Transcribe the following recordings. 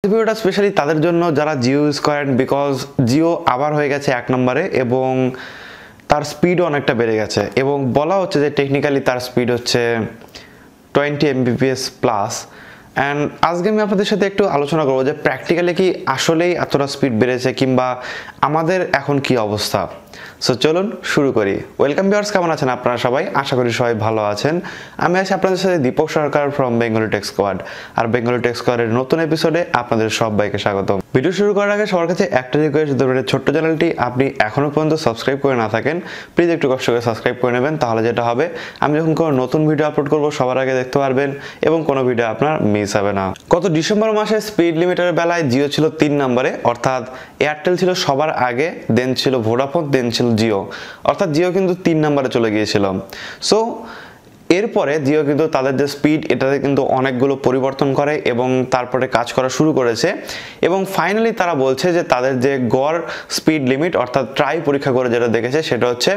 ভিডিওটা স্পেশালি তাদের জন্য যারা জিও ইউজ করেন, বিকজ জিও আবার হয়ে গেছে 1 নম্বরে এবং তার স্পিডও অনেকটা বেড়ে গেছে এবং বলা হচ্ছে যে টেকনিক্যালি তার স্পিড হচ্ছে 20 Mbps প্লাস। অ্যান্ড আজকে আমি আপনাদের সাথে একটু আলোচনা করবো যে প্র্যাকটিক্যালি কি আসলেই এতটা স্পিড বেড়েছে কিংবা আমাদের এখন কি অবস্থা। সো চলুন শুরু করি। ওয়েলকাম ভিউয়ার্স, কেমন আছেন আপনারা সবাই? আশা করি সবাই ভালো আছেন। আমি আছি আপনাদের সাথে Dipak Sarkar from Bengali tech squad. আর বেঙ্গলি টেক স্কোয়াডের নতুন এপিসোডে আপনাদের সবাইকে স্বাগত। ভিডিও শুরু করার আগে সবার কাছে একটা রিকোয়েস্ট, ধরুন ছোট্ট চ্যানেলটি আপনি এখনো পর্যন্ত সাবস্ক্রাইব করে না থাকেন, প্লিজ একটু কষ্ট করে সাবস্ক্রাইব করে নেবেন। তাহলে যেটা হবে, আমি যখন কোনো নতুন ভিডিও আপলোড করব সবার আগে দেখতে পারবেন এবং কোনো ভিডিও আপনার মিস হবে না। গত ডিসেম্বর মাসে স্পিড লিমিটের বেলায় জিও ছিল 3 নম্বরে, অর্থাৎ এয়ারটেল ছিল সবার আগে, দেন ছিল ভোডাফোন, দেন ছিল জিও, অর্থাৎ জিও কিন্তু 3 নম্বরে চলে গিয়েছিল। সো এরপরে জিও কিন্তু তাদের যে স্পিড, এটাতে কিন্তু অনেকগুলো পরিবর্তন করে এবং তারপরে কাজ করা শুরু করেছে এবং ফাইনালি তারা বলছে যে তাদের যে গড় স্পিড লিমিট, অর্থাৎ ট্রাই পরীক্ষা করে যেটা দেখেছে সেটা হচ্ছে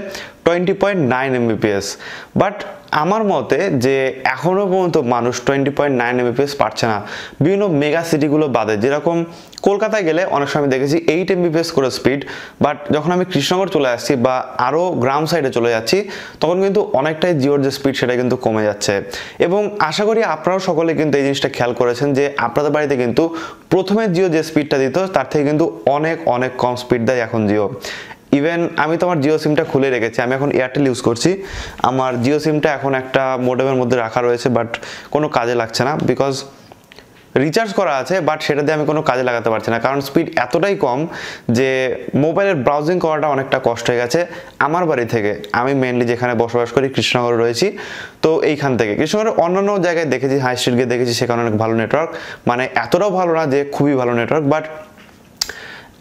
20.9 Mbps। বাট আমার মতে যে এখনও পর্যন্ত মানুষ 20.9 Mbps পাচ্ছে না। বিভিন্ন মেগা সিটিগুলো বাদে, যেরকম কলকাতায় গেলে অনেক সময় দেখেছি 8 Mbps করে স্পিড, বাট যখন আমি কৃষ্ণনগর চলে আসছি বা আরও গ্রাম সাইডে চলে যাচ্ছি তখন কিন্তু অনেকটাই জিওর যে স্পিড সেটা কিন্তু কমে যাচ্ছে। এবং আশা করি আপনারাও সকলে কিন্তু এই জিনিসটা খেয়াল করেছেন যে আপনাদের বাড়িতে কিন্তু প্রথমে জিও যে স্পিডটা দিত তার থেকে কিন্তু অনেক অনেক কম স্পিড দেয় এখন জিও। ইভেন আমি তো আমার জিও সিমটা খুলে রেখেছি, আমি এখন এয়ারটেল ইউজ করছি। আমার জিও সিমটা এখন একটা মোডেমের মধ্যে রাখা রয়েছে, বাট কোনো কাজে লাগছে না, বিকজ রিচার্জ করা আছে বাট সেটা দিয়ে আমি কোনো কাজে লাগাতে পারছি না, কারণ স্পিড এতটাই কম যে মোবাইলের ব্রাউজিং করাটা অনেকটা কষ্ট হয়ে গেছে আমার বাড়ি থেকে। আমি মেনলি যেখানে বসবাস করি কৃষ্ণনগরে রয়েছি, তো এইখান থেকে কৃষ্ণনগরের অন্যান্য জায়গায় দেখেছি, হাই স্ট্রিট গিয়ে দেখেছি সেখানে অনেক ভালো নেটওয়ার্ক, মানে এতটাও ভালো না যে খুবই ভালো নেটওয়ার্ক, বাট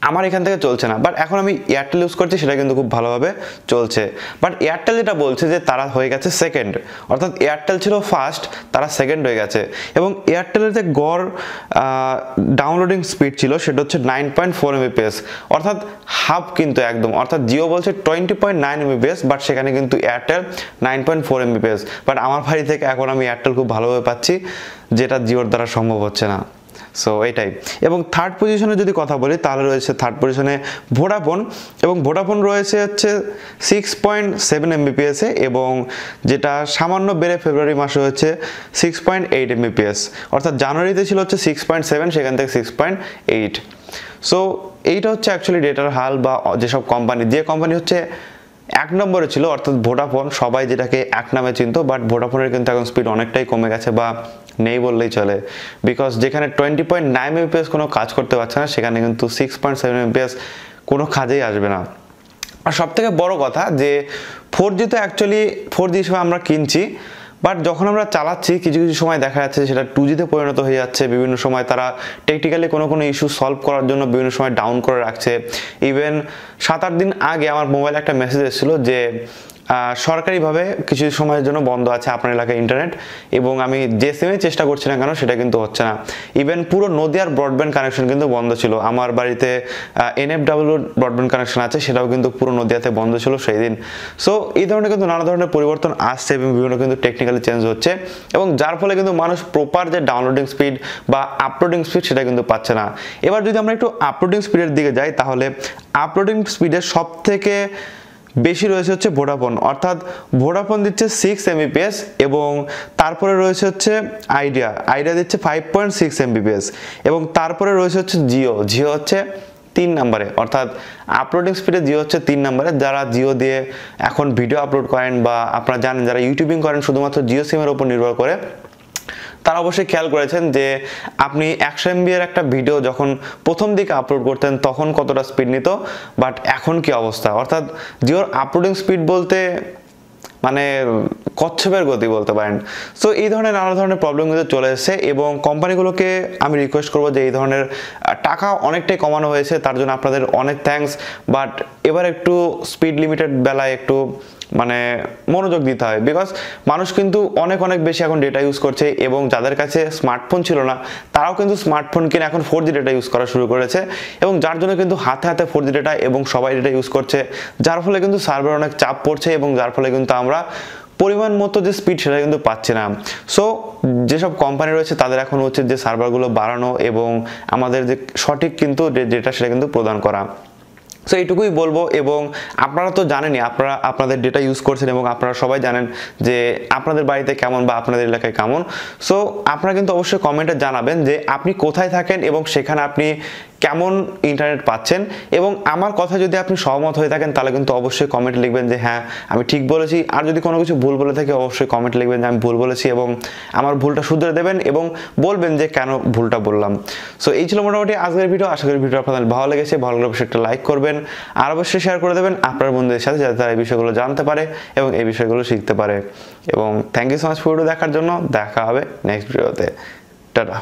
আমার এখান থেকে চলছে না। বাট এখন আমি এয়ারটেল ইউজ করছি, সেটা কিন্তু খুব ভালোভাবে চলছে। বাট এয়ারটেল যেটা বলছে যে তারা হয়ে গেছে সেকেন্ড, অর্থাৎ এয়ারটেল ছিল ফার্স্ট, তারা সেকেন্ড হয়ে গেছে। এবং এয়ারটেলের যে গড় ডাউনলোডিং স্পিড ছিল সেটা হচ্ছে 9.4 Mbps, অর্থাৎ হাফ কিন্তু একদম। অর্থাৎ জিও বলছে 20.9 Mbps, বাট সেখানে কিন্তু এয়ারটেল 9.4 Mbps। বাট আমার বাড়ি থেকে এখন আমি এয়ারটেল খুব ভালোভাবে পাচ্ছি, যেটা জিওর দ্বারা সম্ভব হচ্ছে না। সো এটাই। এবং থার্ড পজিশনে যদি কথা বলি তাহলে রয়েছে থার্ড পজিশনে ভোডাফোন, এবং ভোডাফোন রয়েছে হচ্ছে 6.7 Mbps এবং যেটা সামান্য বেড়ে ফেব্রুয়ারি মাসে হচ্ছে 6.8 Mbps, অর্থাৎ জানুয়ারিতে ছিল হচ্ছে 6.7, সেখান থেকে 6.8। সো এইটা হচ্ছে অ্যাকচুয়ালি ডেটার হাল, বা যেসব কোম্পানি, যে কোম্পানি হচ্ছে 1 নম্বরে ছিল অর্থাৎ ভোডাফোন, সবাই যেটাকে 1 নামে চিনত, বাট ভোডাফোনের কিন্তু এখন স্পিড অনেকটাই কমে গেছে বা নেই বললেই চলে, বিকজ যেখানে 20.9 Mbps কোনো কাজ করতে পারছে না সেখানে কিন্তু 6.7 Mbps কোনো কাজেই আসবে না। আর সব থেকে বড় কথা যে 4G তো অ্যাকচুয়ালি 4G হিসেবে আমরা কিনছি, বাট যখন আমরা চালাচ্ছি কিছু কিছু সময় দেখা যাচ্ছে সেটা 2Gতে পরিণত হয়ে যাচ্ছে। বিভিন্ন সময় তারা টেকনিক্যালি কোনো ইস্যু সলভ করার জন্য বিভিন্ন সময় ডাউন করে রাখছে। ইভেন 7-8 দিন আগে আমার মোবাইলে একটা মেসেজ এসেছিলো যে সরকারিভাবে কিছু সময়ের জন্য বন্ধ আছে আপনার এলাকায় ইন্টারনেট, এবং আমি যে সিমে চেষ্টা করছি না কেন সেটা কিন্তু হচ্ছে না। ইভেন পুরো নদিয়ার ব্রডব্যান্ড কানেকশন কিন্তু বন্ধ ছিল। আমার বাড়িতে NFW ব্রডব্যান্ড কানেকশন আছে, সেটাও কিন্তু পুরো নদিয়াতে বন্ধ ছিল সেই দিন। সো এই ধরনের কিন্তু নানা ধরনের পরিবর্তন আসছে এবং বিভিন্ন কিন্তু টেকনিক্যালি চেঞ্জ হচ্ছে, এবং যার ফলে কিন্তু মানুষ প্রপার যে ডাউনলোডিং স্পিড বা আপলোডিং স্পিড সেটা কিন্তু পাচ্ছে না। এবার যদি আমরা একটু আপলোডিং স্পিডের দিকে যাই, তাহলে আপলোডিং স্পিডের সব থেকে বেশি রয়েছে হচ্ছে ভোডাফোন, অর্থাৎ ভোডাফোন দিচ্ছে 6 Mbps এবং তারপরে রয়েছে হচ্ছে আইডিয়া দিচ্ছে 5.6 Mbps এবং তারপরে রয়েছে হচ্ছে জিও হচ্ছে 3 নম্বরে, অর্থাৎ আপলোডিং স্পিডে জিও হচ্ছে 3 নম্বরে। যারা জিও দিয়ে এখন ভিডিও আপলোড করেন বা আপনারা জানেন যারা ইউটিউবিং করেন শুধুমাত্র জিও সিমের উপর নির্ভর করে, তারা অবশ্যই খেয়াল করেছেন যে আপনি 100 MB এর একটা ভিডিও যখন প্রথম দিকে আপলোড করতেন তখন কতটা স্পিড নিত, বাট এখন কি অবস্থা। অর্থাৎ জিওর আপলোডিং স্পিড বলতে মানে কচ্ছপের গতি বলতে পারেন। সো এই ধরনের নানা ধরনের প্রবলেম কিন্তু চলে এসেছে এবং কোম্পানিগুলোকে আমি রিকোয়েস্ট করবো যে এই ধরনের টাকা অনেকটাই কমানো হয়েছে, তার জন্য আপনাদের অনেক থ্যাঙ্কস। বাট এবার একটু স্পিড লিমিটেড বেলায় একটু মানে মনোযোগ দিতে হয়, বিকজ মানুষ কিন্তু অনেক বেশি এখন ডেটা ইউজ করছে এবং যাদের কাছে স্মার্টফোন ছিল না তারাও কিন্তু স্মার্টফোন কিনে এখন 4G ডেটা ইউজ করা শুরু করেছে, এবং যার জন্য কিন্তু হাতে 4G ডেটা এবং সবাই ডেটা ইউজ করছে, যার ফলে কিন্তু সার্ভারে অনেক চাপ পড়ছে এবং যার ফলে কিন্তু আমরা পরিমাণ মতো যে স্পিড সেটা কিন্তু পাচ্ছি না। সো যেসব কোম্পানি রয়েছে তাদের এখন হচ্ছে যে সার্ভারগুলো বাড়ানো এবং আমাদের যে সঠিক কিন্তু ডেটা সেটা কিন্তু প্রদান করা। সো এইটুকুই বলবো। এবং আপনারা তো জানেনই, আপনারা আপনাদের ডেটা ইউজ করছেন এবং আপনারা সবাই জানেন যে আপনাদের বাড়িতে কেমন বা আপনাদের এলাকায় কেমন। সো আপনারা কিন্তু অবশ্যই কমেন্টে জানাবেন যে আপনি কোথায় থাকেন এবং সেখানে আপনি কেমন ইন্টারনেট পাচ্ছেন। এবং আমার কথা যদি আপনি সহমত হয়ে থাকেন তাহলে কিন্তু অবশ্যই কমেন্টে লিখবেন যে হ্যাঁ আমি ঠিক বলেছি। আর যদি কোনো কিছু ভুল বলে থাকি অবশ্যই কমেন্টে লিখবেন যে আমি ভুল বলেছি এবং আমার ভুলটা শুধরে দেবেন এবং বলবেন যে কেন ভুলটা বললাম। সো এই ছিল মোটামুটি আজকের ভিডিও। আশা করি ভিডিও আপনাদের ভালো লেগেছে। ভালো লাগলে অবশ্যই একটা লাইক করবেন আর অবশ্যই শেয়ার করে দেবেন আপনার বন্ধুদের সাথে, যাতে তারা এই বিষয়গুলো জানতে পারে এবং এই বিষয়গুলো শিখতে পারে। এবং thank you so much video দেখার জন্য। দেখা হবে নেক্সট ভিডিওতে। টাটা।